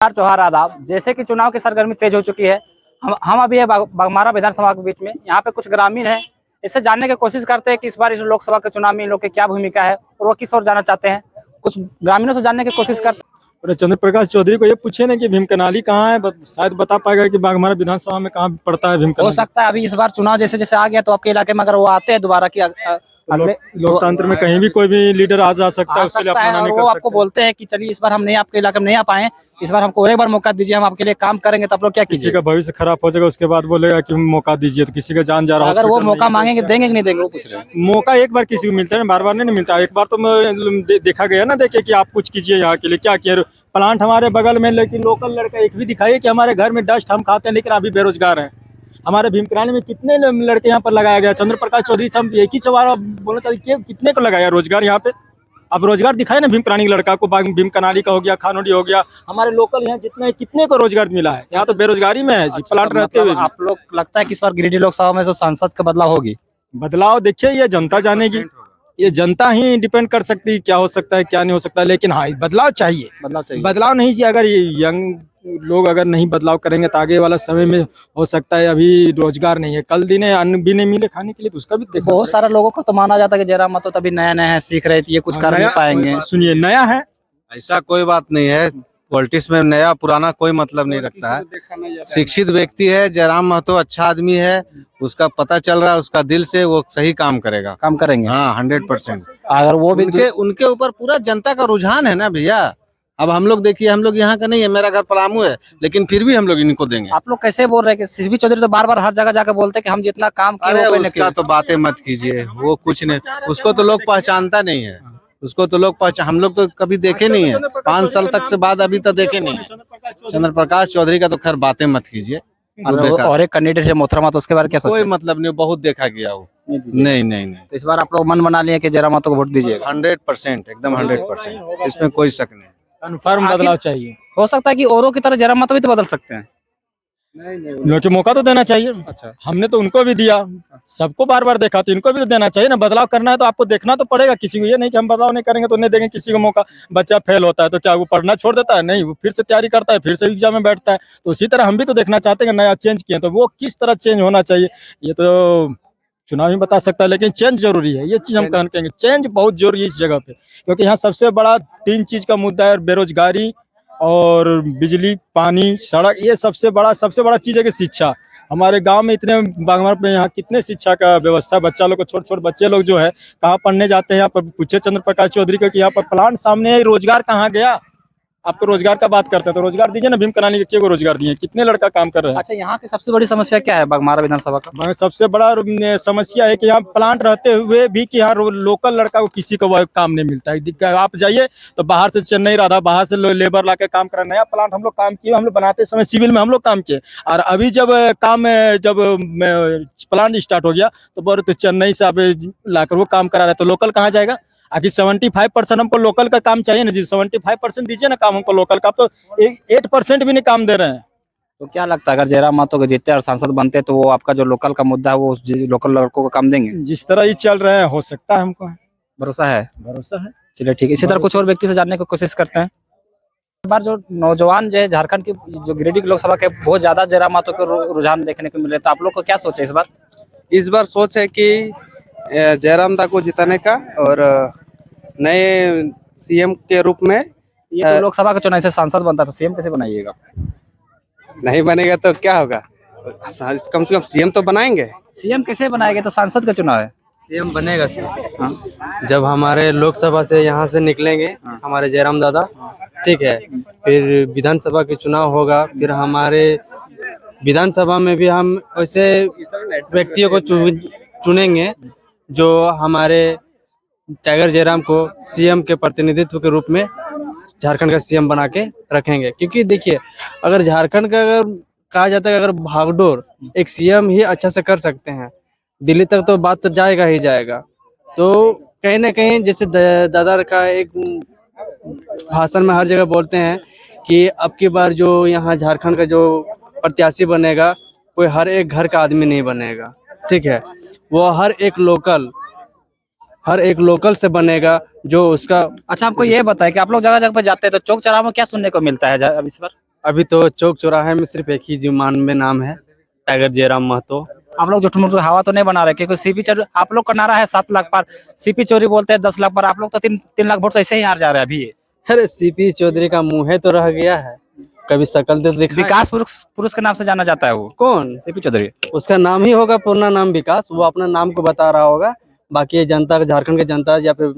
चौहान आदाब। जैसे कि चुनाव की सरगर्मी तेज हो चुकी है, हम अभी है बाघमारा विधानसभा के बीच में। यहाँ पे कुछ ग्रामीण हैं, इससे जानने की कोशिश करते हैं कि इस बार इस लोकसभा के चुनाव में इन लोग की क्या भूमिका है और वो किस ओर जाना चाहते हैं। कुछ ग्रामीणों से जानने की कोशिश करते हैं। चंद्र प्रकाश चौधरी को ये पूछे ना कि भीमकनाली कहाँ है, शायद बता पाएगा कि बाघमारा विधानसभा में कहाँ पड़ता है हो भीमकनाली। सकता है अभी इस बार चुनाव जैसे जैसे आ गया तो आपके इलाके में अगर वो आते हैं दोबारा की लोकतंत्र में कहीं भी कोई भी लीडर आ जा सकता है, उसके लिए अपना नाम और नहीं वो कर आपको सकते। बोलते हैं कि चलिए इस बार हम नहीं आपके इलाके में नहीं आ पाए, इस बार हमको और एक बार मौका दीजिए, हम आपके लिए काम करेंगे। तो आप लोग क्या किसी कीजिए? का भविष्य खराब हो जाएगा, उसके बाद बोलेगा कि मौका दीजिए, तो किसी का जान जा रहा है अगर वो हॉस्पिटल में, मौका ये मांगेंगे देंगे कि नहीं देंगे, वो पूछ रहे हैं। मौका एक बार किसी को मिलता है, बार बार नहीं मिलता। एक बार तो देखा गया ना, देखे कि आप कुछ कीजिए यहाँ के लिए, क्या किए। प्लांट हमारे बगल में, लेकिन लोकल लड़का एक भी दिखाइए कि हमारे घर में डस्ट हम खाते हैं लेकिन अभी बेरोजगार हैं। हमारे भीमकनाली में कितने लड़के यहाँ पर लगाया गया। चंद्र प्रकाश चौधरी से हम एक ही सवाल बोलना चाहिए, कितने को लगाया रोजगार यहाँ पे। अब रोजगार दिखाए ना भीमकनाली लड़का को, भीमकनाली का हो गया, खानोडी हो गया, हमारे लोकल यहाँ जितने कितने को रोजगार मिला है। यहाँ तो बेरोजगारी में है जी, प्लांट रहते हुए भी। आप लोग लगता है कि इस बार गिरिडीह लोकसभा में जो सांसद का बदलाव होगी? बदलाव देखिए, ये जनता जानेगी, ये जनता ही डिपेंड कर सकती है क्या हो सकता है क्या नहीं हो सकता है। लेकिन हाँ, बदलाव चाहिए, बदलाव नहीं चाहिए। अगर ये यंग लोग अगर नहीं बदलाव करेंगे तो आगे वाला समय में हो सकता है अभी रोजगार नहीं है, कल दिन अन्न भी नहीं मिले खाने के लिए, तो उसका भी देखो। बहुत सारे लोगों को तो माना जाता है कि जयराम महतो तभी नया नया है, सीख रहे थे, ये कुछ कर नहीं पाएंगे। सुनिए, नया है, ऐसा कोई बात नहीं है। पॉलिटिक्स में नया पुराना कोई मतलब नहीं रखता है। शिक्षित व्यक्ति है, जयराम महतो अच्छा आदमी है, उसका पता चल रहा है, उसका दिल से वो सही काम करेगा, काम करेंगे। हाँ 100%। अगर वो भी उनके ऊपर पूरा जनता का रुझान है ना भैया। अब हम लोग देखिए, हम लोग यहाँ का नहीं है, मेरा घर पलामू है, लेकिन फिर भी हम लोग इनको देंगे। आप लोग कैसे बोल रहे हैं कि सीबी चौधरी तो बार बार हर जगह जाकर बोलते हैं कि हम जितना काम किए अरे वो कोई नहीं उसका किया। तो बातें मत कीजिए, वो कुछ नहीं, उसको तो लोग पहचानता नहीं है, उसको तो लोग हम लोग तो कभी देखे नहीं है, 5 साल तक से बाद अभी तक देखे नहीं है। चंद्र प्रकाश चौधरी का तो खैर बातें मत कीजिए। और एक कैंडिडेट है मोहतरमा, तो उसके बारे में क्या कोई सोचते हैं? मतलब नहीं, बहुत देखा गया वो। नहीं, तो इस बार आप लोग मन बना लिए कि जयराम महतो को वोट दीजिएगा? 100%, एकदम 100%, इसमें कोई शक नहीं। कन्फर्म बदलाव चाहिए। हो सकता है कि औरों की तरह जयराम महतो भी तो बदल सकते हैं। क्योंकि मौका तो देना चाहिए। अच्छा, हमने तो उनको भी दिया, सबको बार बार देखा, तो इनको भी तो देना चाहिए ना। बदलाव करना है तो आपको देखना तो पड़ेगा किसी को, ये नहीं कि हम बदलाव नहीं करेंगे तो नहीं देंगे किसी को मौका। बच्चा फेल होता है तो क्या वो पढ़ना छोड़ देता है? नहीं, वो फिर से तैयारी करता है, फिर से एग्जाम में बैठता है। तो उसी तरह हम भी तो देखना चाहते हैं कि नया चेंज किए, तो वो किस तरह चेंज होना चाहिए ये तो चुनाव ही बता सकता है। लेकिन चेंज जरूरी है, ये चीज हम कहेंगे, चेंज बहुत जरूरी है इस जगह पे। क्योंकि यहाँ सबसे बड़ा 3 चीज का मुद्दा है, बेरोजगारी और बिजली, पानी, सड़क। ये सबसे बड़ा चीज है कि शिक्षा। हमारे गांव में इतने बाघमारा पे यहाँ कितने शिक्षा का व्यवस्था है। बच्चा लोग को, छोटे बच्चे लोग जो है कहाँ पढ़ने जाते हैं। यहाँ पर पूछे चंद्र प्रकाश चौधरी को कि यहाँ पर प्लांट सामने है, रोजगार कहाँ गया। आप तो रोजगार का बात करते हैं, तो रोजगार दीजिए ना। भीमकनाली के को रोजगार दिए, कितने लड़का काम कर रहे हैं। अच्छा, यहाँ की सबसे बड़ी समस्या क्या है बाघमारा विधानसभा का? सबसे बड़ा समस्या है कि यहाँ प्लांट रहते हुए भी कि यहाँ लोकल लड़का को किसी को काम नहीं मिलता है। आप जाइए तो बाहर से चेन्नई रहा, बाहर से लेबर ला के काम कर रहा है। नया प्लांट हम लोग काम किए, हम लोग बनाते समय सिविल में हम लोग काम किए। और अभी जब प्लांट स्टार्ट हो गया तो बोले तो चेन्नई से अब लाकर वो काम करा रहा है, तो लोकल कहाँ जाएगा? आखिर 75% हमको लोकल का काम चाहिए ना जी। 75% दीजिए ना काम हमको लोकल का। आप तो 8% भी नहीं काम दे रहे हैं। तो क्या लगता है अगर जयराम महतो के जीतते और सांसद बनते तो वो आपका जो लोकल का मुद्दा है वो लोकल लड़कों को काम देंगे? जिस तरह ये चल रहे हैं हो सकता है, हमको भरोसा है। भरोसा है। चलिए ठीक है, इसी तरह कुछ और व्यक्ति से जानने की कोशिश करते हैं। इस बार जो नौजवान जो है झारखंड की, जो गिरिडीह लोकसभा के बहुत ज्यादा जयराम महतो के रुझान देखने को मिले, तो आप लोग को क्या सोचे इस बार? इस बार सोच है कि जयराम दा को जिताने का और नए सीएम के रूप में। ये तो लोकसभा के चुनाव से सांसद बनता था, सीएम कैसे बनाइएगा? नहीं बनेगा तो क्या होगा, कम से कम सीएम तो बनाएंगे। सीएम कैसे बनाएंगे, तो सांसद का चुनाव है। सीएम बनेगा जब हमारे लोकसभा से यहाँ से निकलेंगे हमारे जयराम दादा, ठीक है, फिर विधानसभा के चुनाव होगा, फिर हमारे विधानसभा में भी हम ऐसे व्यक्तियों को चुनेंगे जो हमारे टाइगर जयराम को सीएम के प्रतिनिधित्व के रूप में झारखंड का सीएम बना के रखेंगे। क्योंकि देखिए, अगर झारखंड का अगर कहा जाता है अगर भागडोर एक सीएम ही अच्छा से कर सकते हैं, दिल्ली तक तो बात तो जाएगा ही जाएगा। तो कहीं ना कहीं जैसे दादा का एक भाषण में हर जगह बोलते हैं कि अब की बार जो यहाँ झारखंड का जो प्रत्याशी बनेगा, कोई हर एक घर का आदमी नहीं बनेगा, ठीक है, वो हर एक लोकल से बनेगा जो उसका। अच्छा, हमको ये बताएं कि आप लोग जगह जगह पर जाते हैं तो चौक चौराहे में क्या सुनने को मिलता है अब इस बार? अभी तो चौक चौराहे में सिर्फ एक ही जुमान में नाम है, टाइगर जयराम महतो। आप लोग झूठ हवा तो नहीं बना रहे, क्योंकि सीपी चोरी आप लोग का नारा है 7 लाख पर, सीपी चोरी बोलते हैं 10 लाख पर, आप लोग तो 3 लाख वोट से ऐसे ही हार जा रहे हैं अभी। अरे सीपी चौधरी का मुंह तो रह गया है, कभी शकल तो दिखा। विकास पुरुष के नाम से जाना जाता है वो कौन? सीपी चौधरी। उसका नाम ही होगा, पूर्ण नाम विकास, वो अपना नाम को बता रहा होगा। बाकी ये जनता, झारखंड के जनता या फिर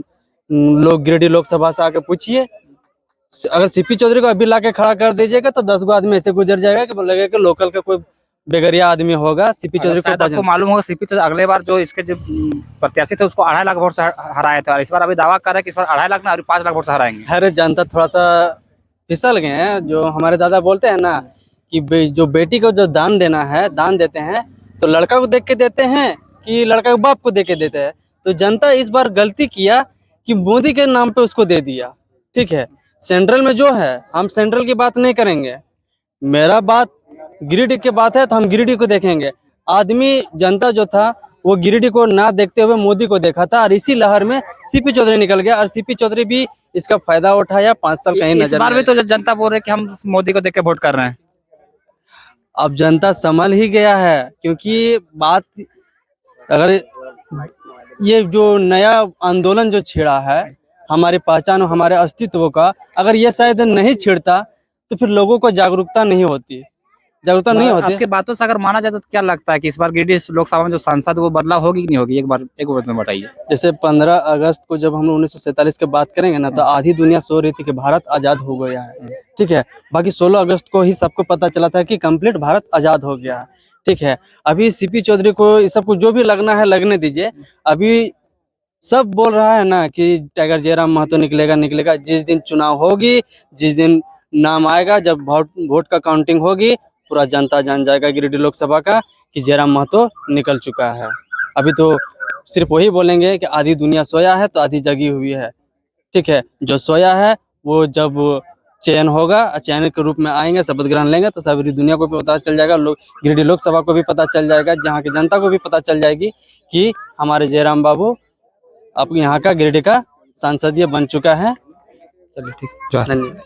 लोग गिरिडीह लोकसभा से आके पूछिए, अगर सीपी चौधरी को अभी लाके खड़ा कर दीजिएगा तो 10 गो आदमी ऐसे गुजर जाएगा कि लगेगा कि लोकल का कोई बेगरिया आदमी होगा। सीपी चौधरी को आपको मालूम होगा सीपी चौधरी अगले बार जो इसके जो प्रत्याशी थे उसको 2.5 लाख वोट से हराए थे, और इस बार अभी दावा कर रहे हैं कि इस बार 2.5 लाख ना और 5 लाख वोट से हराएंगे। हर जनता थोड़ा सा फिसल गए हैं। जो हमारे दादा बोलते हैं ना कि जो बेटी को जो दान देना है, दान देते हैं तो लड़का को देख के देते हैं कि लड़का के बाप को देख के देते हैं। तो जनता इस बार गलती किया कि मोदी के नाम पे उसको दे दिया। ठीक है, सेंट्रल में जो है, हम सेंट्रल की बात नहीं करेंगे, मेरा बात गिरिडीह की बात है तो हम गिरिडीह को देखेंगे। आदमी जनता जो था वो गिरिडीह को ना देखते हुए मोदी को देखा था, और इसी लहर में सीपी चौधरी निकल गया, और सीपी चौधरी भी इसका फायदा उठाया। 5 साल कहीं इस नजर बार नहीं भी तो जनता बोल रही है कि हम मोदी को देख के वोट कर रहे हैं। अब जनता संभल ही गया है, क्योंकि बात अगर ये जो नया आंदोलन जो छिड़ा है हमारी पहचान, हमारे अस्तित्व का, अगर ये शायद नहीं छिड़ता तो फिर लोगों को जागरूकता नहीं होती। आपके बातों से अगर माना जाए तो क्या लगता है कि इस बार गिरिडीह लोकसभा में जो सांसद वो बदलाव होगी कि नहीं होगी? एक बार में बताइए। जैसे 15 अगस्त को जब हम 1947 की बात करेंगे ना, तो आधी दुनिया सो रही थी कि भारत आजाद हो गया है। ठीक है, बाकी 16 अगस्त को ही सबको पता चला था कि कंप्लीट भारत आजाद हो गया है। ठीक है, अभी सीपी चौधरी को इस सबको जो भी लगना है लगने दीजिए। अभी सब बोल रहा है ना कि टाइगर जयराम महतो निकलेगा। जिस दिन चुनाव होगी, जिस दिन नाम आएगा, जब वोट का काउंटिंग होगी, पूरा जनता जान जाएगा गिरिडीह लोकसभा का कि जयराम महतो निकल चुका है। अभी तो सिर्फ वही बोलेंगे कि आधी दुनिया सोया है तो आधी जगी हुई है। ठीक है, जो सोया है वो जब चयन होगा, चयन के रूप में आएंगे, शपथ ग्रहण लेंगे, तो सारी दुनिया को भी पता चल जाएगा, लोग गिरिडीह लोकसभा को भी पता चल जाएगा, जहाँ की जनता को भी पता चल जाएगी कि हमारे जयराम बाबू अब यहाँ का गिरिडीह का सांसदीय बन चुका है। चलिए ठीक, धन्यवाद।